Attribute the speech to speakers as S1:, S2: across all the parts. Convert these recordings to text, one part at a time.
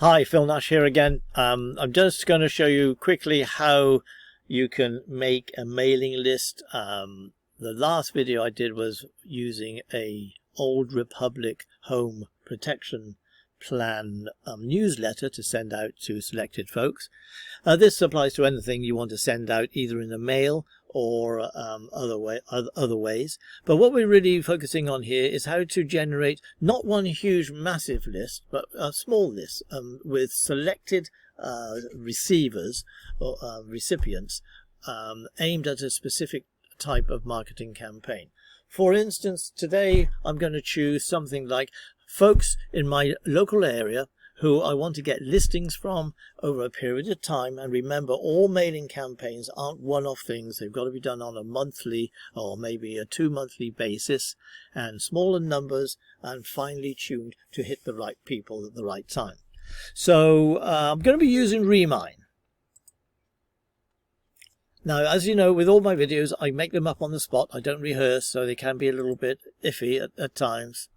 S1: Hi, Phil Nash here again. I'm just going to show you quickly how you can make a mailing list. The last video I did was using a Old Republic Home Protection Plan newsletter to send out to selected folks. This applies to anything you want to send out either in the mail or other ways. But what we're really focusing on here is how to generate not one huge massive list, but a small list with selected receivers or recipients aimed at a specific type of marketing campaign. For instance, today I'm going to choose something like folks in my local area who I want to get listings from over a period of time. And remember, all mailing campaigns aren't one-off things. They've got to be done on a monthly or maybe a 2-monthly basis, and smaller numbers and finely tuned to hit the right people at the right time. So I'm going to be using Remine. Now, as you know, with all my videos, I make them up on the spot. I don't rehearse, so they can be a little bit iffy at times.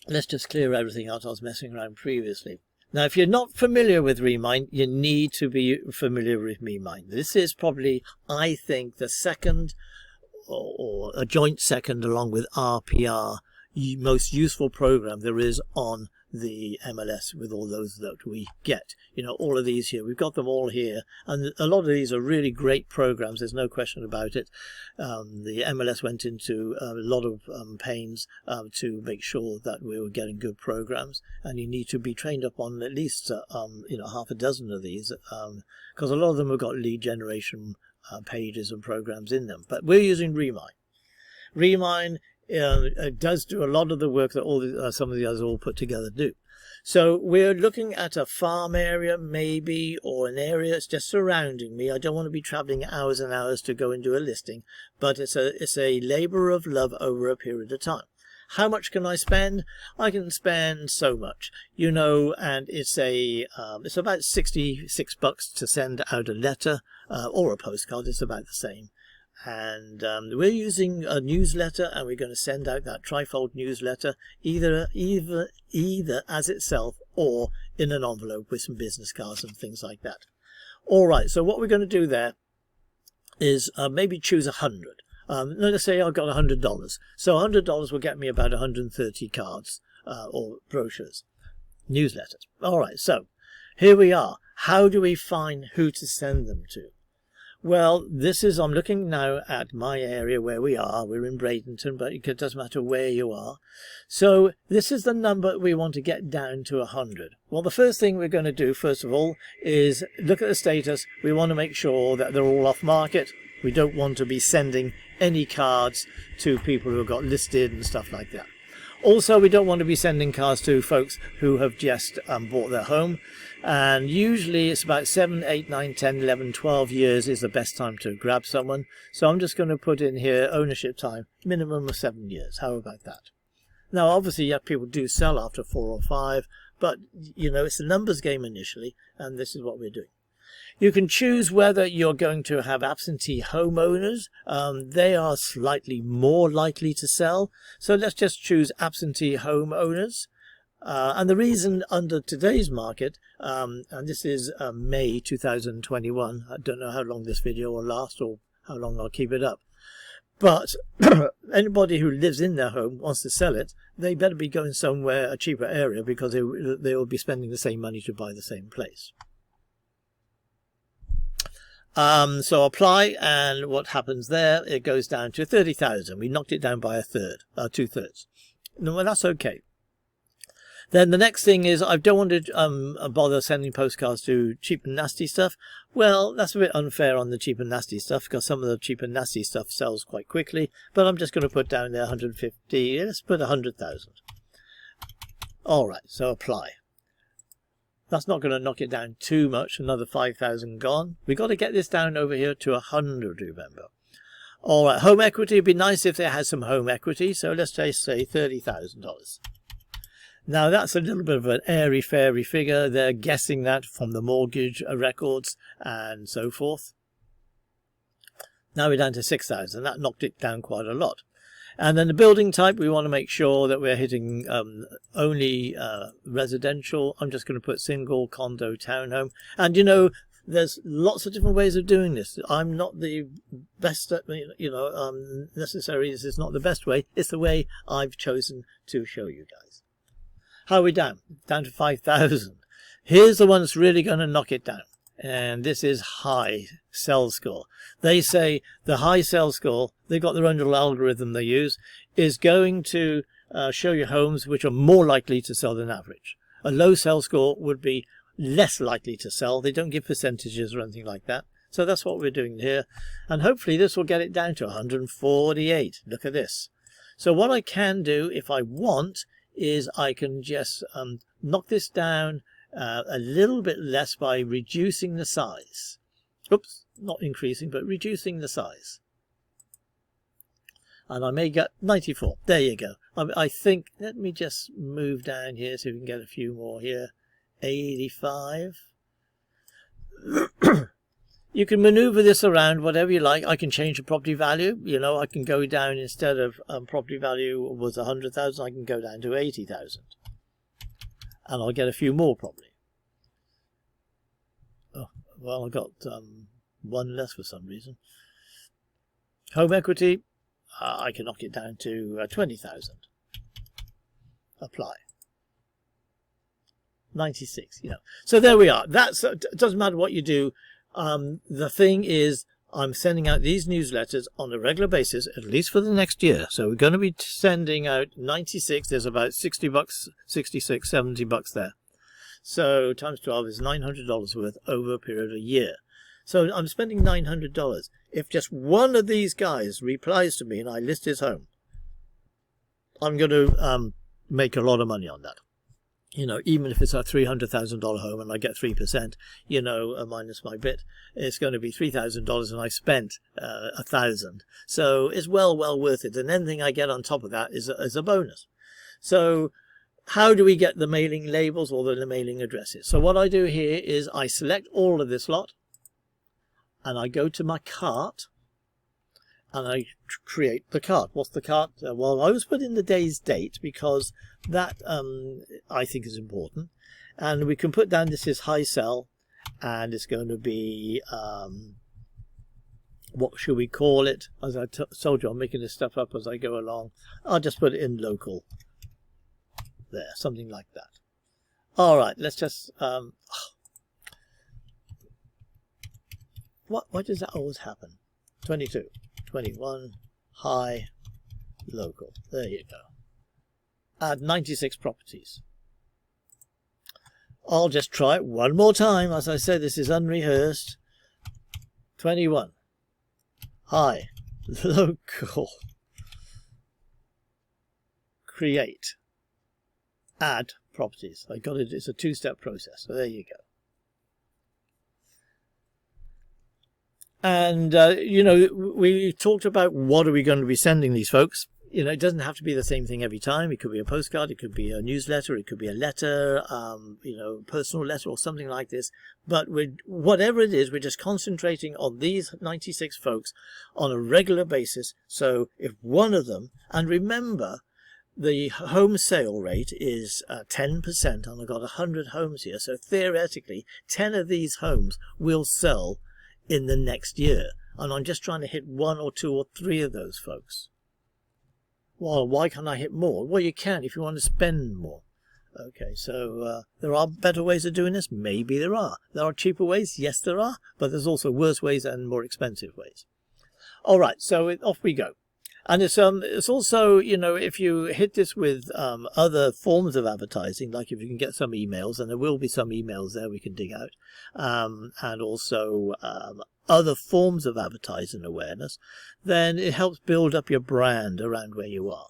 S1: Let's just clear everything out. I was messing around previously. Now, if you're not familiar with Remine, you need to be familiar with Remine. This is probably, I think, the second or a joint second along with RPR most useful program there is on the MLS with all those that we get. You know, all of these here, we've got them all here, and a lot of these are really great programs. There's no question about it. The MLS went into a lot of pains to make sure that we were getting good programs, and you need to be trained up on at least half a dozen of these, because a lot of them have got lead generation pages and programs in them. But we're using Remine. Remine does do a lot of the work that some of the others all put together do. So we're looking at a farm area maybe, or an area that's just surrounding me. I don't want to be traveling hours and hours to go and do a listing, but it's a labor of love over a period of time. How much can I spend? I can spend so much, you know, and it's about $66 to send out a letter or a postcard. It's about the same. And we're using a newsletter, and we're going to send out that trifold newsletter either as itself or in an envelope with some business cards and things like that. All right, so what we're going to do there is maybe choose 100. Let's say I've got $100. So $100 will get me about 130 cards or brochures, newsletters. All right, so here we are. How do we find who to send them to? Well, I'm looking now at my area where we are. We're in Bradenton, but it doesn't matter where you are. So this is the number we want to get down to 100. Well, the first thing we're going to do, first of all, is look at the status. We want to make sure that they're all off market. We don't want to be sending any cards to people who have got listed and stuff like that. Also, we don't want to be sending cards to folks who have just bought their home. And usually it's about 7, 8, 9, 10, 11, 12 years is the best time to grab someone. So I'm just going to put in here ownership time, minimum of 7 years. How about that? Now, obviously, yeah, people do sell after 4 or 5, but, you know, it's a numbers game initially, and this is what we're doing. You can choose whether you're going to have absentee homeowners. They are slightly more likely to sell. So let's just choose absentee homeowners. And the reason under today's market, and this is May 2021, I don't know how long this video will last or how long I'll keep it up. But anybody who lives in their home wants to sell it, they better be going somewhere, a cheaper area, because they will be spending the same money to buy the same place. So apply, and what happens there, it goes down to 30,000. We knocked it down by a third, 2/3. No, well, that's okay. Then the next thing is, I don't want to bother sending postcards to cheap and nasty stuff. Well, that's a bit unfair on the cheap and nasty stuff, because some of the cheap and nasty stuff sells quite quickly. But I'm just going to put down there 150. Let's put 100,000. All right, so apply. That's not going to knock it down too much. Another 5,000 gone. We've got to get this down over here to 100, remember. All right, home equity. It'd be nice if they had some home equity. So let's just say $30,000. Now, that's a little bit of an airy-fairy figure. They're guessing that from the mortgage records and so forth. Now we're down to 6,000. That knocked it down quite a lot. And then the building type, we want to make sure that we're hitting only residential. I'm just going to put single, condo, townhome. And, you know, there's lots of different ways of doing this. I'm not the best at, necessarily this is not the best way. It's the way I've chosen to show you guys. How are we down? Down to 5,000. Here's the one that's really going to knock it down. And this is high sell score. They say the high sell score, they've got their own little algorithm they use, is going to show you homes which are more likely to sell than average. A low sell score would be less likely to sell. They don't give percentages or anything like that. So that's what we're doing here. And hopefully this will get it down to 148. Look at this. So what I can do if I want is I can just knock this down a little bit less by reducing the size. Oops, not increasing, but reducing the size. And I may get 94. There you go. I think, let me just move down here so we can get a few more here. 85. You can maneuver this around whatever you like. I can change the property value. You know, I can go down, instead of property value was 100,000, I can go down to 80,000. And I'll get a few more probably. Oh, well, I got one less for some reason. Home equity, I can knock it down to 20,000. Apply. 96, you know. So there we are. That's doesn't matter what you do. The thing is, I'm sending out these newsletters on a regular basis, at least for the next year. So we're going to be sending out 96. There's about 60 bucks, 66, 70 bucks there. So times 12 is $900 worth over a period of a year. So I'm spending $900. If just one of these guys replies to me and I list his home, I'm going to make a lot of money on that. You know, even if it's a $300,000 home and I get 3%, you know, minus my bit, it's going to be $3,000 and I spent $1,000. So it's well worth it. And anything I get on top of that is a bonus. So how do we get the mailing labels or the mailing addresses? So what I do here is I select all of this lot and I go to my cart and I create the cart. What's the cart? Well, I always put in the day's date because that I think is important. And we can put down this is high sell, and it's going to be, what should we call it? As I told you, I'm making this stuff up as I go along. I'll just put it in local. There, something like that. All right, let's just... Why does that always happen? 22. 21, high, local. There you go. Add 96 properties. I'll just try it one more time. As I said, this is unrehearsed. 21, high, local, create, add properties. I got it. It's a two-step process. So there you go. And, you know, we talked about what are we going to be sending these folks. You know, it doesn't have to be the same thing every time. It could be a postcard. It could be a newsletter. It could be a letter, you know, personal letter or something like this. But whatever it is, we're just concentrating on these 96 folks on a regular basis. So if one of them, and remember, the home sale rate is 10%, and I've got 100 homes here. So theoretically, 10 of these homes will sell in the next year, and I'm just trying to hit 1 or 2 or 3 of those folks. Well, why can't I hit more? Well, you can if you want to spend more. Okay, so there are better ways of doing this. Maybe there are. There are cheaper ways. Yes, there are. But there's also worse ways and more expensive ways. All right, so off we go. And it's also, you know, if you hit this with other forms of advertising, like if you can get some emails, and there will be some emails there we can dig out, and also other forms of advertising awareness, then it helps build up your brand around where you are.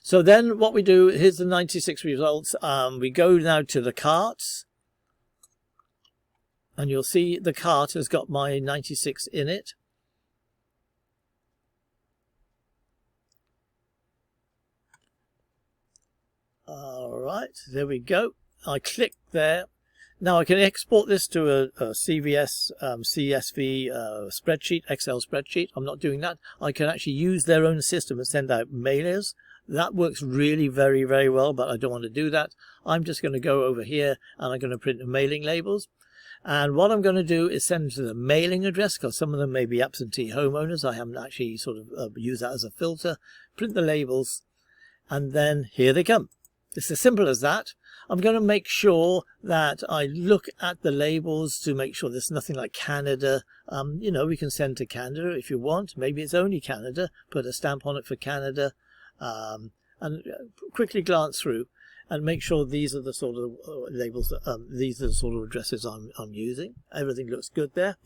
S1: So then what we do, here's the 96 results. We go now to the carts, and you'll see the cart has got my 96 in it. All right, there we go. I click there. Now I can export this to a CVS, CSV spreadsheet, Excel spreadsheet. I'm not doing that. I can actually use their own system and send out mailers. That works really very, very well, but I don't want to do that. I'm just going to go over here and I'm going to print the mailing labels. And what I'm going to do is send to the mailing address, because some of them may be absentee homeowners. I haven't actually sort of used that as a filter. Print the labels, and then here they come. It's as simple as that. I'm going to make sure that I look at the labels to make sure there's nothing like Canada. You know, we can send to Canada if you want. Maybe it's only Canada. Put a stamp on it for Canada. And quickly glance through and make sure these are the sort of labels, these are the sort of addresses I'm using. Everything looks good there.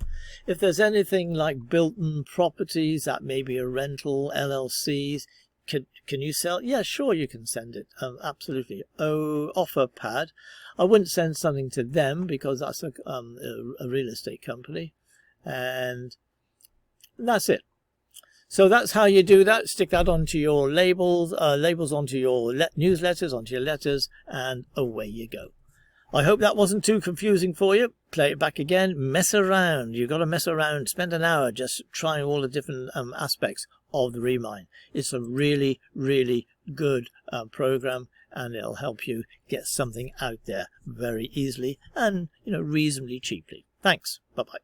S1: If there's anything like built-in properties, that may be a rental, LLCs, can you sell? Yeah, sure, you can send it. Absolutely. Oh, offer pad. I wouldn't send something to them because that's a real estate company. And that's it. So that's how you do that. Stick that onto your labels, labels onto your newsletters, onto your letters, and away you go. I hope that wasn't too confusing for you. Play it back again. Mess around. You've got to mess around. Spend an hour just trying all the different aspects of the Remine. It's a really, really good program, and it'll help you get something out there very easily and, you know, reasonably cheaply. Thanks. Bye-bye.